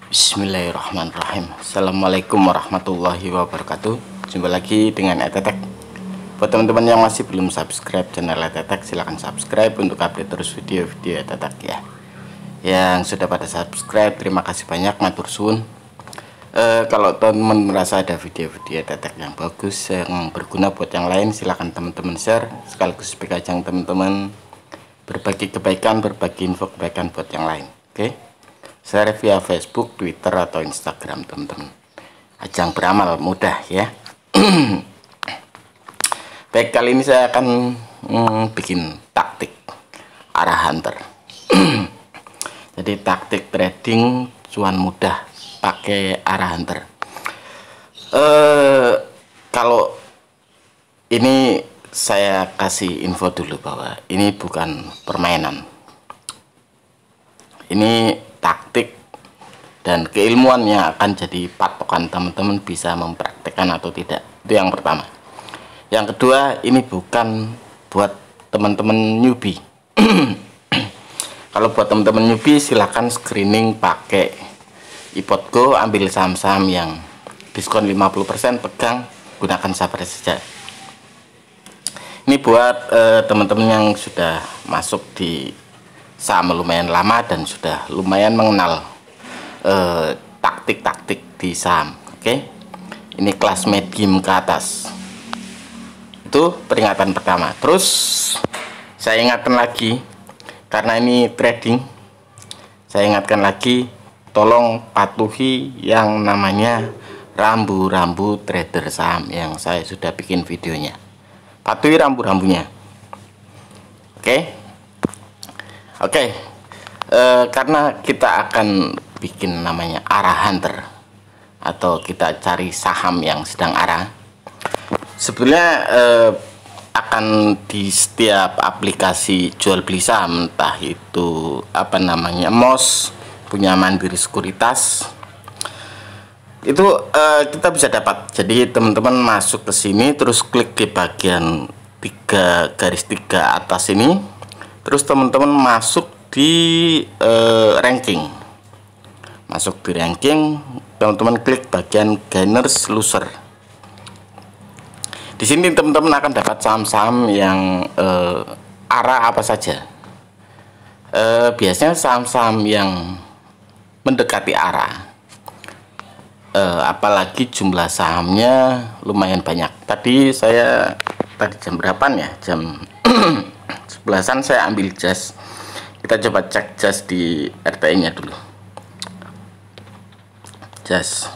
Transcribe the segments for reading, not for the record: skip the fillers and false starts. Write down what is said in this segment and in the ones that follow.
Bismillahirrahmanirrahim. Assalamualaikum warahmatullahi wabarakatuh. Jumpa lagi dengan Etetek. Buat teman-teman yang masih belum subscribe channel Etetek, silahkan subscribe untuk update terus video-video Etetek ya. Yang sudah pada subscribe, terima kasih banyak, matur suwun. Kalau teman-teman merasa ada video-video Etetek yang bagus, yang berguna buat yang lain, silahkan teman-teman share. Sekaligus sebagai ajang teman-teman berbagi kebaikan, berbagi info kebaikan buat yang lain. Oke? Share via Facebook, Twitter, atau Instagram teman-teman. Ajang beramal mudah ya. Baik, kali ini saya akan bikin taktik arah hunter. Jadi taktik trading cuan mudah pakai arah hunter. Kalau ini saya kasih info dulu bahwa ini bukan permainan. Ini taktik dan keilmuan yang akan jadi patokan teman-teman bisa mempraktekkan atau tidak. Itu yang pertama. Yang kedua, ini bukan buat teman-teman newbie. Kalau buat teman-teman newbie, silahkan screening pakai iPodGo, ambil saham-saham yang diskon 50%, pegang, gunakan sabar saja. Ini buat teman-teman yang sudah masuk di saham lumayan lama dan sudah lumayan mengenal taktik-taktik di saham. Oke, ini kelas medium ke atas. Itu peringatan pertama. Terus saya ingatkan lagi, karena ini trading, saya ingatkan lagi, tolong patuhi yang namanya rambu-rambu trader saham yang saya sudah bikin videonya. Patuhi rambu-rambunya. Oke, karena kita akan bikin namanya arah hunter atau kita cari saham yang sedang arah. Sebenarnya akan di setiap aplikasi jual beli saham, entah itu apa namanya MOS, punya Mandiri Sekuritas, itu kita bisa dapat. Jadi teman-teman masuk ke sini, terus klik di bagian garis 3 atas ini. Terus teman-teman masuk di ranking. Masuk di ranking, teman-teman klik bagian gainers loser. Di sini teman-teman akan dapat saham-saham yang arah apa saja. Biasanya saham-saham yang mendekati arah. Apalagi jumlah sahamnya lumayan banyak. Tadi jam berapa ya? Jam 11-an saya ambil jas. Kita coba cek jas di RTI nya dulu. Jas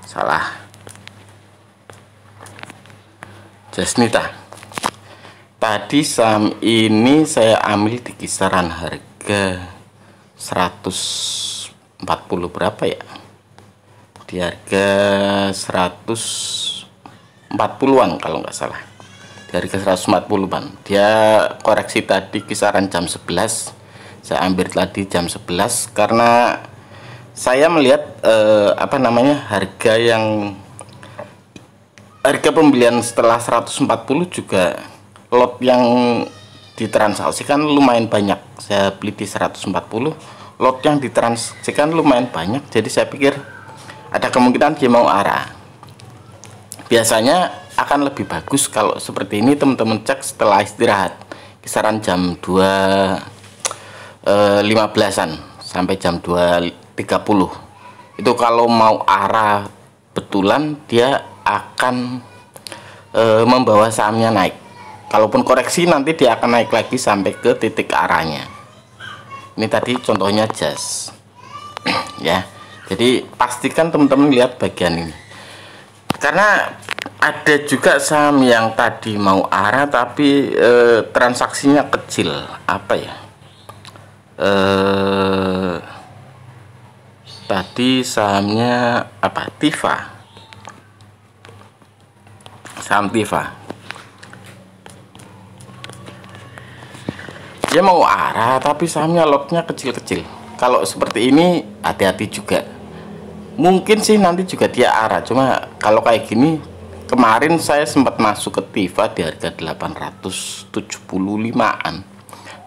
salah, jas Nita. Tadi saham ini saya ambil di kisaran harga 140 berapa ya, di harga 140-an kalau nggak salah, di harga 140-an. Dia koreksi tadi kisaran jam 11, saya ambil tadi jam 11 karena saya melihat harga pembelian setelah 140 juga lot yang ditransaksikan lumayan banyak. Saya beli di 140, lot yang ditransaksikan lumayan banyak, jadi saya pikir ada kemungkinan dia mau arah. Biasanya akan lebih bagus kalau seperti ini teman-teman cek setelah istirahat kisaran jam 2.15-an sampai jam 2.30. Itu kalau mau arah betulan, dia akan membawa sahamnya naik. Kalaupun koreksi, nanti dia akan naik lagi sampai ke titik arahnya. Ini tadi contohnya jas ya. Jadi pastikan teman-teman lihat bagian ini, karena ada juga saham yang tadi mau arah tapi transaksinya kecil. Apa ya, tadi sahamnya apa, Tifa, saham Tifa. Dia mau arah tapi sahamnya lotnya kecil-kecil. Kalau seperti ini hati-hati juga. Mungkin sih nanti juga dia arah, cuma kalau kayak gini, kemarin saya sempat masuk ke Tifa di harga 875-an.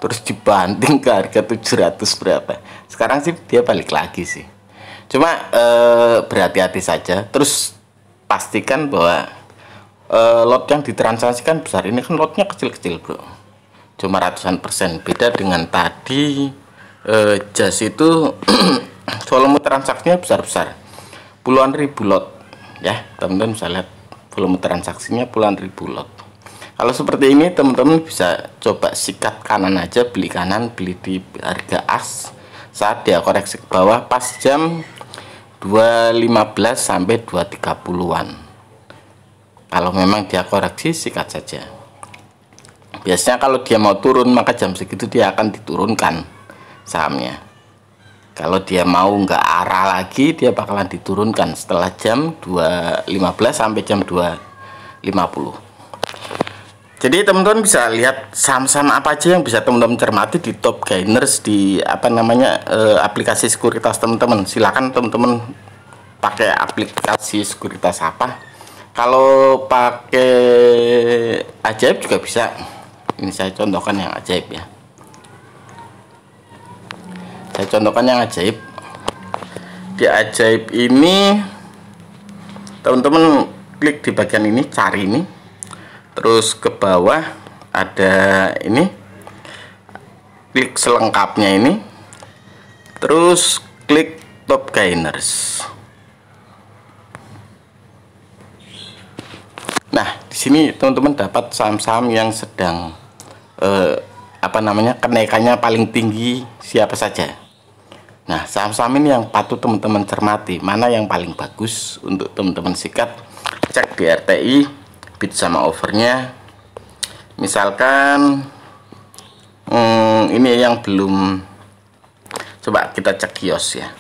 terus dibanting ke harga 700 berapa. Sekarang sih dia balik lagi sih. Cuma berhati-hati saja. Terus pastikan bahwa lot yang ditransaksikan besar. Ini kan lotnya kecil-kecil bro, cuma ratusan persen. Beda dengan tadi jas itu volume transaksinya besar-besar, puluhan ribu lot ya. Teman-teman bisa lihat volume transaksinya puluhan ribu lot. Kalau seperti ini teman-teman bisa coba sikat kanan aja, beli kanan, beli di harga as saat dia koreksi ke bawah pas jam 2.15 sampai 2.30-an. Kalau memang dia koreksi, sikat saja. Biasanya kalau dia mau turun maka jam segitu dia akan diturunkan sahamnya. Kalau dia mau nggak arah lagi, dia bakalan diturunkan setelah jam 2.15 sampai jam 2.50. Jadi teman-teman bisa lihat saham-saham apa aja yang bisa teman-teman cermati di Top Gainers, di aplikasi sekuritas teman-teman. Silakan teman-teman pakai aplikasi sekuritas apa. Kalau pakai Ajaib juga bisa. Ini saya contohkan yang Ajaib ya. Saya contohkan yang Ajaib. Di Ajaib ini teman-teman klik di bagian ini, cari ini. Terus ke bawah ada ini, klik selengkapnya ini, terus klik Top Gainers. Nah, di sini teman-teman dapat saham-saham yang sedang kenaikannya paling tinggi siapa saja. Nah, saham-saham ini yang patut teman-teman cermati, mana yang paling bagus untuk teman-teman sikat. Cek di RTI bid sama overnya. Misalkan ini yang belum, coba kita cek kios ya,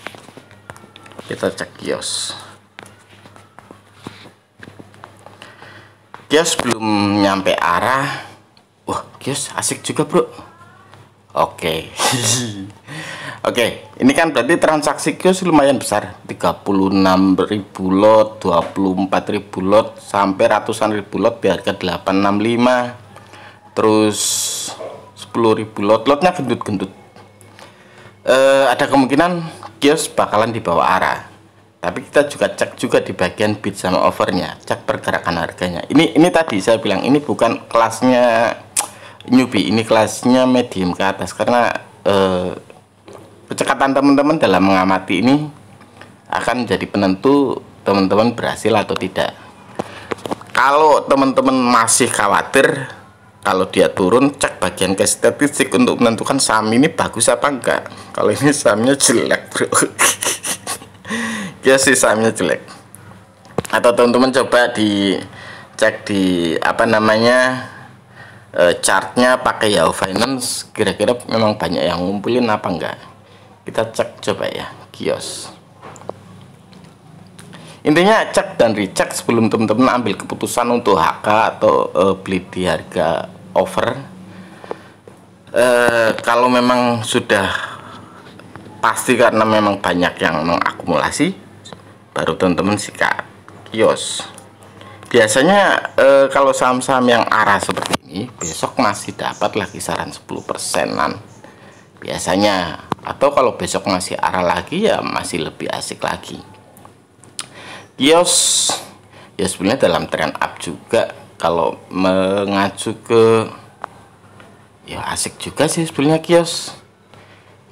kita cek kios belum nyampe arah. Wah, kios asik juga bro. Oke. Oke, ini kan berarti transaksi kios lumayan besar, 36.000 lot, 24.000 lot, sampai ratusan ribu lot di harga 865. Terus 10.000 lot, lotnya gendut-gendut. Ada kemungkinan kios bakalan dibawa arah. Tapi kita juga cek juga di bagian bid sama overnya, cek pergerakan harganya. Ini tadi saya bilang ini bukan kelasnya newbie, ini kelasnya medium ke atas, karena kecekatan teman-teman dalam mengamati ini akan jadi penentu teman-teman berhasil atau tidak. Kalau teman-teman masih khawatir kalau dia turun, cek bagian ke statistik untuk menentukan saham ini bagus apa enggak. Kalau ini sahamnya jelek bro. Ya sih sahamnya jelek. Atau teman-teman coba dicek di chartnya pakai Yahoo Finance, kira-kira memang banyak yang ngumpulin apa enggak. Kita cek coba ya kios. Intinya cek dan recheck sebelum teman-teman ambil keputusan untuk HK atau beli di harga over. Kalau memang sudah pasti karena memang banyak yang mengakumulasi, baru teman-teman sikat kios. Biasanya kalau saham-saham yang arah seperti ini besok masih dapat lagi kisaran 10%-an biasanya. Atau kalau besok masih arah lagi ya masih lebih asik lagi. Kios ya sebenarnya dalam tren up juga, kalau mengacu ke ya asik juga sih sebenarnya kios.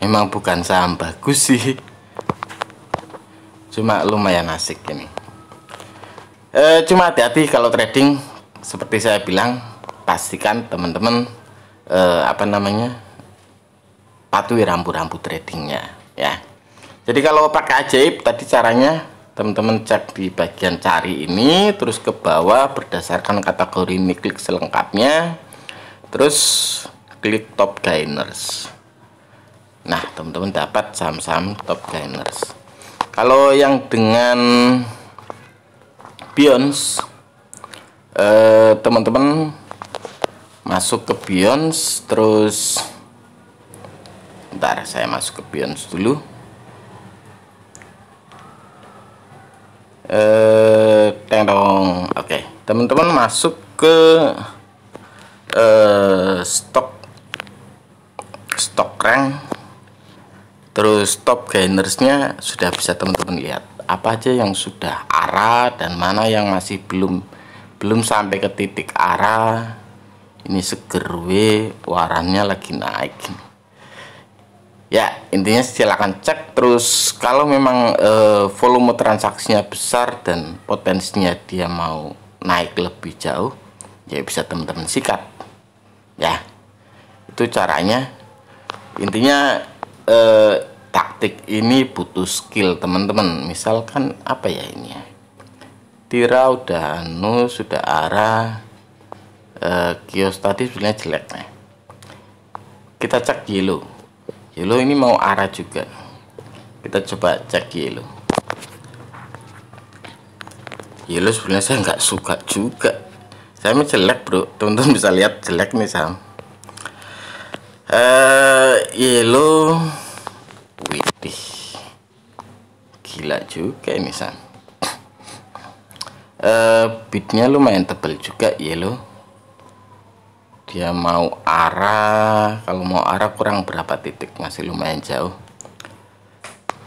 Memang bukan saham bagus sih, cuma lumayan asik ini. Cuma hati-hati kalau trading, seperti saya bilang, pastikan teman-teman patuhi rambu-rambu tradingnya ya. Jadi kalau pakai Ajaib tadi caranya, teman-teman cek di bagian cari ini, terus ke bawah berdasarkan kategori ini, klik selengkapnya, terus klik Top Gainers. Nah, teman-teman dapat saham-saham Top Gainers. Kalau yang dengan Beyond, teman-teman masuk ke Beyond, terus bentar saya masuk ke Beyond dulu. Oke, teman-teman masuk ke stok stock rank, terus top gainersnya sudah bisa teman-teman lihat apa aja yang sudah arah dan mana yang masih belum sampai ke titik arah. Ini seger warannya lagi naik ya. Intinya silakan cek terus. Kalau memang volume transaksinya besar dan potensinya dia mau naik lebih jauh, ya bisa teman-teman sikat ya. Itu caranya. Intinya taktik ini butuh skill teman-teman. Misalkan apa ya ini ya, Tira udah sudah arah, kios tadi sebenarnya jelek nih. Kita cek yellow ini mau arah juga. Kita coba cek yellow sebenarnya saya nggak suka juga. Saya jelek bro, teman-teman bisa lihat jelek nih saham yellow. Widih, gila juga ini saham. Bidnya lumayan tebal juga yellow. Dia mau arah, kalau mau arah kurang berapa titik, masih lumayan jauh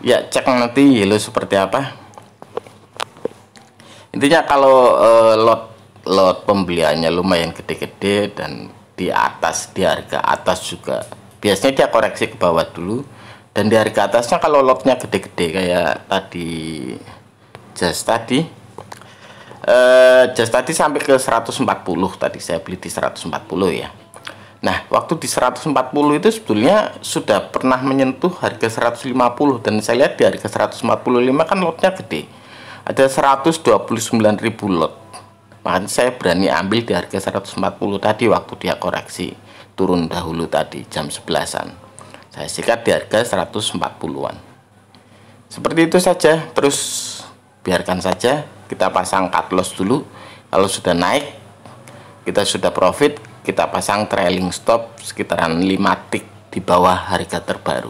ya. Cek nanti yellow seperti apa. Intinya kalau lot pembeliannya lumayan gede-gede dan di harga atas juga, biasanya dia koreksi ke bawah dulu, dan di harga atasnya kalau lotnya gede-gede kayak tadi Just tadi sampai ke 140. Tadi saya beli di 140 ya. Nah, waktu di 140 itu sebetulnya sudah pernah menyentuh harga 150, dan saya lihat di harga 145 kan lotnya gede, ada 129.000 lot. Makanya saya berani ambil di harga 140 tadi waktu dia koreksi turun dahulu tadi jam 11-an. Saya sikat di harga 140-an. Seperti itu saja. Terus biarkan saja, kita pasang cut loss dulu. Kalau sudah naik, kita sudah profit, kita pasang trailing stop sekitaran 5 tick di bawah harga terbaru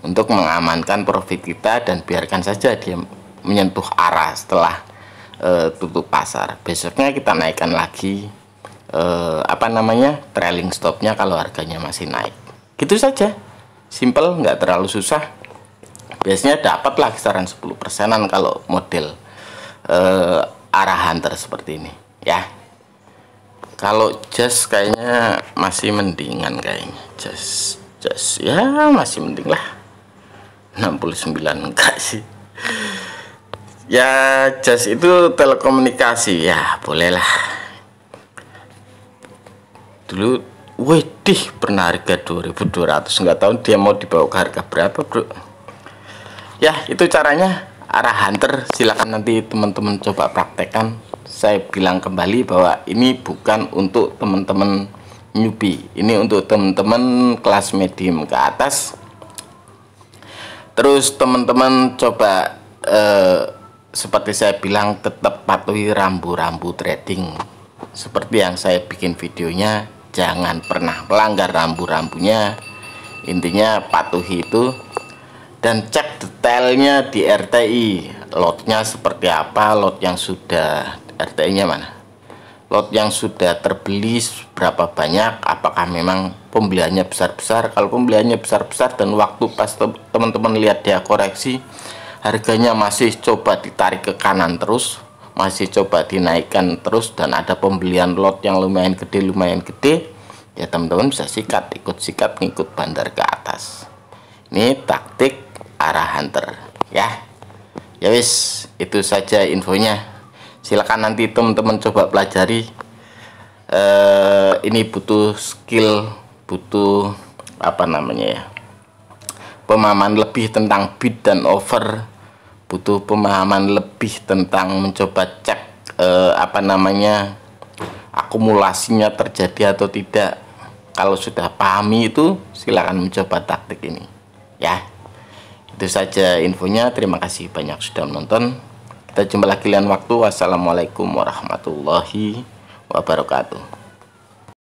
untuk mengamankan profit kita, dan biarkan saja dia menyentuh arah setelah tutup pasar. Besoknya kita naikkan lagi trailing stopnya kalau harganya masih naik. Gitu saja, simple, nggak terlalu susah. Biasanya dapatlah kisaran 10%-an kalau model arah hunter seperti ini ya. Kalau Just kayaknya masih mendingan, kayaknya Just ya masih mending lah. 69 enggak sih ya. Just itu telekomunikasi ya, bolehlah. Dulu wedih pernah harga 2.200, nggak tahu dia mau dibawa ke harga berapa bro ya. Itu caranya arah hunter. Silakan nanti teman-teman coba praktekkan. Saya bilang kembali bahwa ini bukan untuk teman-teman newbie, ini untuk teman-teman kelas medium ke atas. Terus teman-teman coba seperti saya bilang, tetap patuhi rambu-rambu trading seperti yang saya bikin videonya. Jangan pernah melanggar rambu-rambunya. Intinya patuhi itu, dan cek detailnya di RTI, lotnya seperti apa, lot yang sudah RTI-nya mana, lot yang sudah terbeli berapa banyak, apakah memang pembeliannya besar-besar. Kalau pembeliannya besar-besar dan waktu pas teman-teman lihat dia koreksi, harganya masih coba ditarik ke kanan terus, masih coba dinaikkan terus, dan ada pembelian lot yang lumayan gede, ya teman-teman bisa sikat, ikut sikat, ngikut bandar ke atas. Ini taktik arah hunter ya. Ya wis, itu saja infonya. Silakan nanti teman-teman coba pelajari. Ini butuh skill, butuh pemahaman lebih tentang bid dan over, butuh pemahaman lebih tentang mencoba cek akumulasinya terjadi atau tidak. Kalau sudah pahami itu, silakan mencoba taktik ini ya. Itu saja infonya. Terima kasih banyak sudah menonton. Kita jumpa lagi lain waktu. Wassalamualaikum warahmatullahi wabarakatuh.